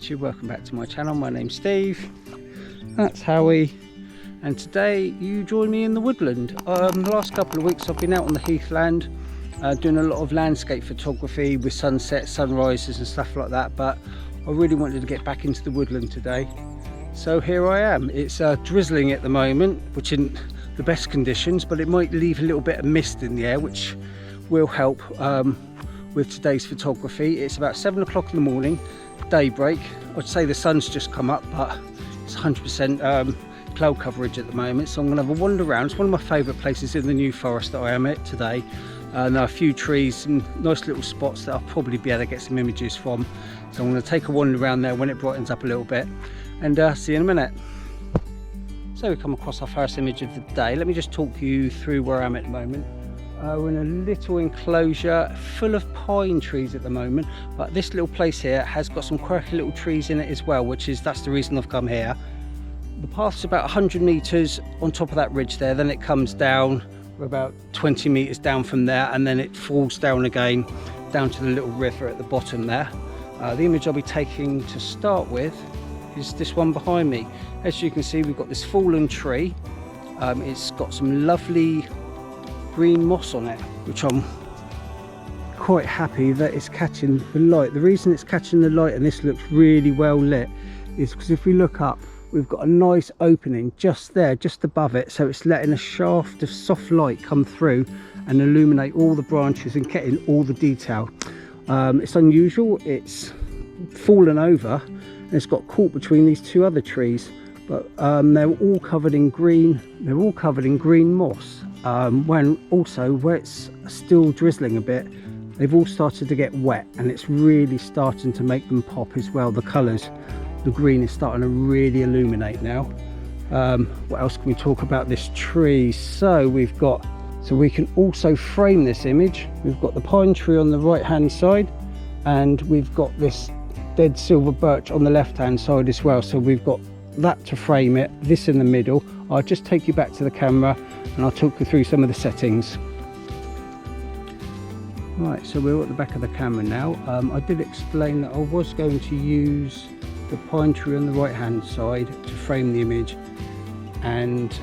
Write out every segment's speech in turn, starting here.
YouTube, welcome back to my channel. My name's Steve, that's Howie, and today you join me in the woodland. The last couple of weeks I've been out on the heathland doing a lot of landscape photography with sunsets, sunrises and stuff like that, but I really wanted to get back into the woodland today. So here I am. It's drizzling at the moment, which isn't the best conditions, but it might leave a little bit of mist in the air, which will help with today's photography. It's about 7 o'clock in the morning, daybreak. I'd say the sun's just come up, but it's 100% cloud coverage at the moment, so I'm going to have a wander around. It's one of my favourite places in the New Forest that I am at today. There are a few trees and nice little spots that I'll probably be able to get some images from, so I'm going to take a wander around there when it brightens up a little bit, and see you in a minute. So we come across our first image of the day. Let me just talk you through where I'm at the moment. We're in a little enclosure full of pine trees at the moment, but this little place here has got some quirky little trees in it as well, that's the reason I've come here. The path's about 100 meters on top of that ridge there, then it comes down. We're about 20 meters down from there, and then it falls down again down to the little river at the bottom there. The image I'll be taking to start with is this one behind me. As you can see, we've got this fallen tree. It's got some lovely green moss on it, which I'm quite happy that it's catching the light. The reason it's catching the light and this looks really well lit is because if we look up, we've got a nice opening just there, just above it, so it's letting a shaft of soft light come through and illuminate all the branches and getting all the detail. It's unusual, it's fallen over and it's got caught between these two other trees, but they're all covered in green. They're all covered in green moss. When also where it's still drizzling a bit, they've all started to get wet, and it's really starting to make them pop as well. The colours, the green is starting to really illuminate now. What else can we talk about this tree? So we can also frame this image. We've got the pine tree on the right hand side, and we've got this dead silver birch on the left hand side as well, so we've got that to frame it, this in the middle. I'll just take you back to the camera and I'll talk you through some of the settings. Right, so we're at the back of the camera now. I did explain that I was going to use the pine tree on the right hand side to frame the image, and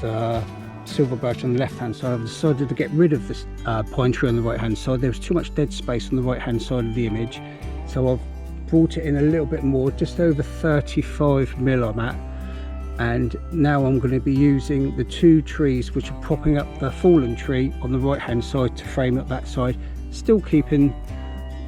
the silver birch on the left hand side. I've decided to get rid of this pine tree on the right hand side. There was too much dead space on the right hand side of the image, so I've brought it in a little bit more, just over 35mm I'm at, and now I'm going to be using the two trees which are propping up the fallen tree on the right hand side to frame up that side, still keeping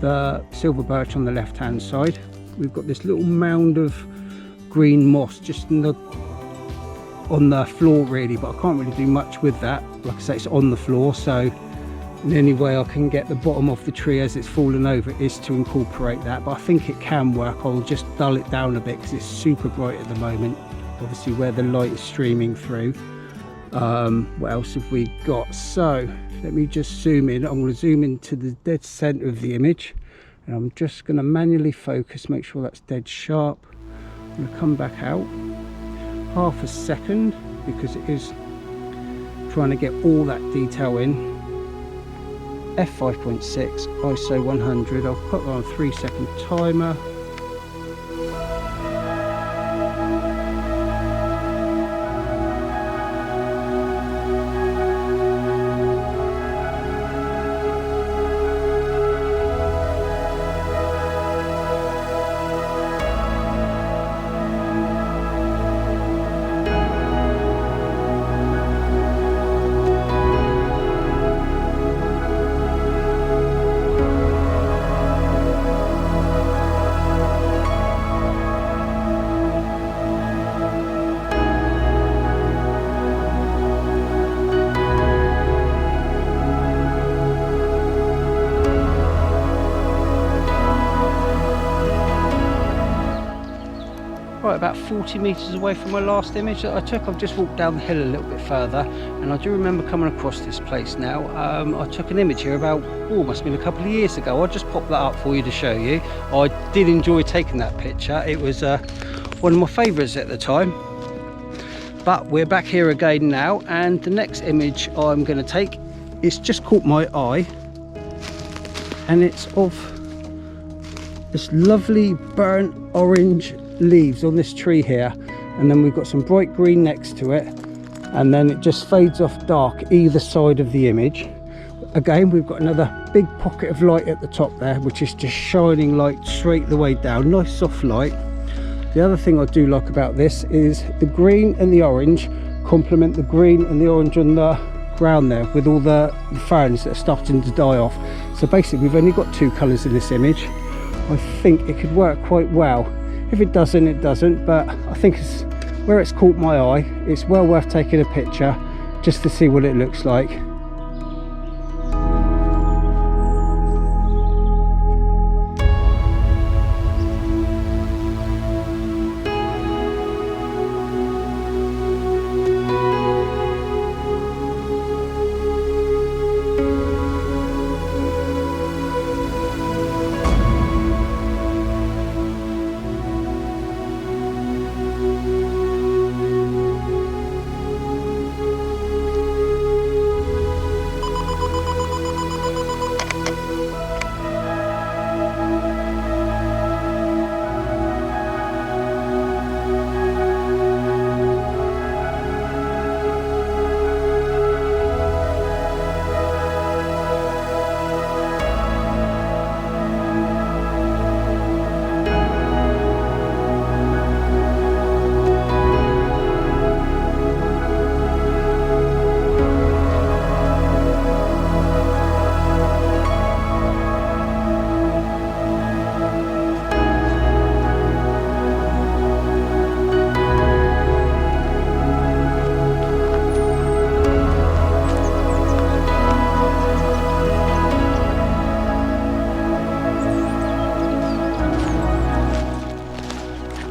the silver birch on the left hand side. We've got this little mound of green moss just on the floor really, but I can't really do much with that. Like I say, it's on the floor, so the only way I can get the bottom of the tree as it's fallen over is to incorporate that, but I think it can work. I'll just dull it down a bit because it's super bright at the moment, obviously where the light is streaming through. What else have we got? So let me just zoom in. I'm going to zoom into the dead center of the image, and I'm just going to manually focus, make sure that's dead sharp. I'm going to come back out half a second because it is trying to get all that detail in. f5.6 ISO 100. I'll put on a 3-second timer. Right, about 40 meters away from my last image that I took. I've just walked down the hill a little bit further, and I do remember coming across this place now. I took an image here about, must have been a couple of years ago. I'll just pop that up for you to show you. I did enjoy taking that picture. It was one of my favourites at the time. But we're back here again now, and the next image I'm going to take, it's just caught my eye, and it's of this lovely burnt orange leaves on this tree here, and then we've got some bright green next to it, and then it just fades off dark either side of the image. Again, we've got another big pocket of light at the top there, which is just shining light straight the way down, nice soft light. The other thing I do like about this is the green and the orange complement the green and the orange on the ground there, with all the ferns that are starting to die off. So basically we've only got two colours in this image. I think it could work quite well. If it doesn't, it doesn't, but I think it's where it's caught my eye, it's well worth taking a picture just to see what it looks like.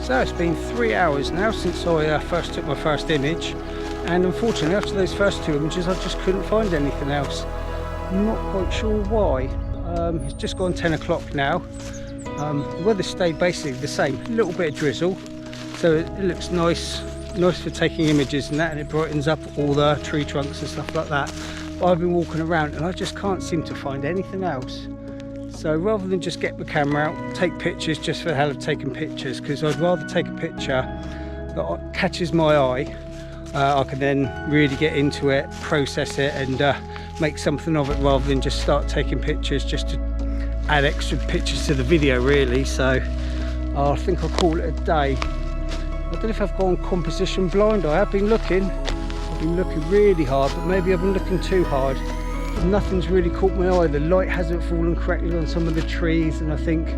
So it's been 3 hours now since I first took my first image, and unfortunately after those first two images I just couldn't find anything else. I'm not quite sure why. It's just gone 10 o'clock now. The weather stayed basically the same, a little bit of drizzle, so it looks nice for taking images and that, and it brightens up all the tree trunks and stuff like that. But I've been walking around and I just can't seem to find anything else. So rather than just get the camera out, take pictures just for the hell of taking pictures, because I'd rather take a picture that catches my eye. I can then really get into it, process it, and make something of it, rather than just start taking pictures just to add extra pictures to the video really. So I think I'll call it a day. I don't know if I've gone composition blind. I have been looking. I've been looking really hard, but maybe I've been looking too hard. Nothing's really caught my eye. The light hasn't fallen correctly on some of the trees, and I think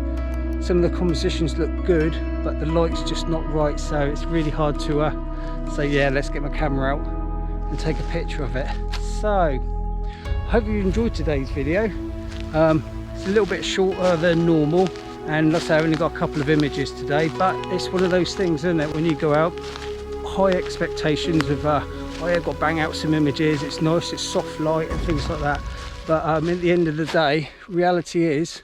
some of the compositions look good, but the light's just not right, so it's really hard to say, yeah, let's get my camera out and take a picture of it. So I hope you enjoyed today's video. It's a little bit shorter than normal, and like I say, I've only got a couple of images today, but it's one of those things, isn't it, when you go out, high expectations of oh yeah, I've got to bang out some images, it's nice, it's soft light and things like that, but at the end of the day, reality is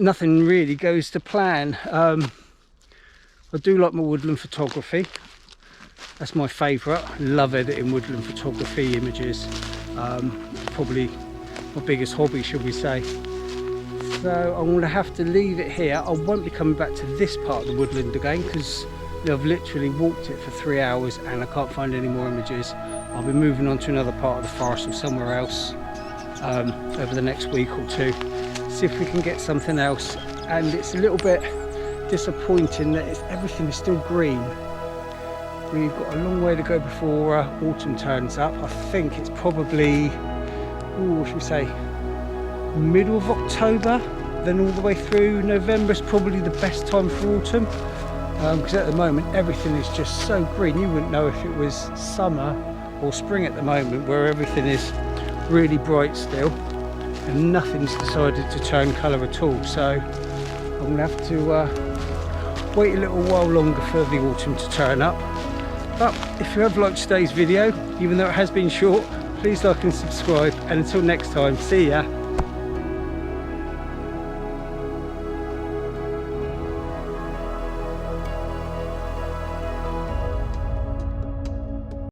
nothing really goes to plan. I do like my woodland photography, that's my favourite. I love editing woodland photography images, probably my biggest hobby, should we say. So I'm going to have to leave it here. I won't be coming back to this part of the woodland again, because I've literally walked it for 3 hours and I can't find any more images. I'll be moving on to another part of the forest or somewhere else over the next week or two, see if we can get something else. And it's a little bit disappointing that everything is still green. We've got a long way to go before autumn turns up. I think it's probably, what should we say, middle of October, then all the way through November is probably the best time for autumn. Because at the moment everything is just so green, you wouldn't know if it was summer or spring at the moment, where everything is really bright still and nothing's decided to turn colour at all. So I'm going to have to wait a little while longer for the autumn to turn up. But if you have liked today's video, even though it has been short, please like and subscribe, and until next time, see ya.